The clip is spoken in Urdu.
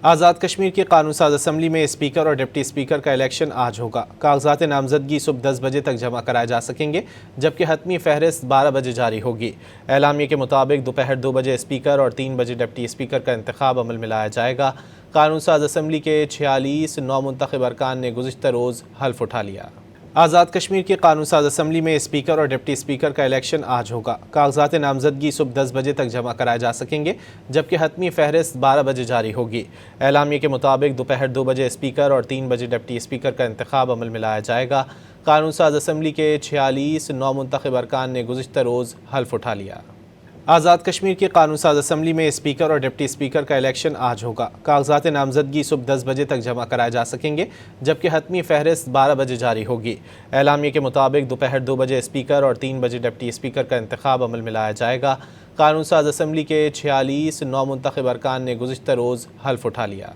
آزاد کشمیر کی قانون ساز اسمبلی میں اسپیکر اور ڈپٹی اسپیکر کا الیکشن آج ہوگا۔ کاغذات نامزدگی صبح 10 بجے تک جمع کرائے جا سکیں گے، جبکہ حتمی فہرست 12 بجے جاری ہوگی۔ اعلامیے کے مطابق دوپہر 2 بجے اسپیکر اور 3 بجے ڈپٹی اسپیکر کا انتخاب عمل میں لایا جائے گا۔ قانون ساز اسمبلی کے 46 نومنتخب ارکان نے گزشتہ روز حلف اٹھا لیا۔ آزاد کشمیر کی قانون ساز اسمبلی میں اسپیکر اور ڈپٹی اسپیکر کا الیکشن آج ہوگا۔ کاغذات نامزدگی صبح 10 بجے تک جمع کرائے جا سکیں گے، جبکہ حتمی فہرست 12 بجے جاری ہوگی۔ اعلامیے کے مطابق دوپہر 2 بجے اسپیکر اور 3 بجے ڈپٹی اسپیکر کا انتخاب عمل میں لایا جائے گا۔ قانون ساز اسمبلی کے 46 نومنتخب ارکان نے گزشتہ روز حلف اٹھا لیا۔ آزاد کشمیر کی قانون ساز اسمبلی میں اسپیکر اور ڈپٹی اسپیکر کا الیکشن آج ہوگا۔ کاغذات نامزدگی صبح 10 بجے تک جمع کرائے جا سکیں گے، جبکہ حتمی فہرست 12 بجے جاری ہوگی۔ اعلامیے کے مطابق دوپہر 2 بجے اسپیکر اور 3 بجے ڈپٹی اسپیکر کا انتخاب عمل میں لایا جائے گا۔ قانون ساز اسمبلی کے 46 نومنتخب ارکان نے گزشتہ روز حلف اٹھا لیا۔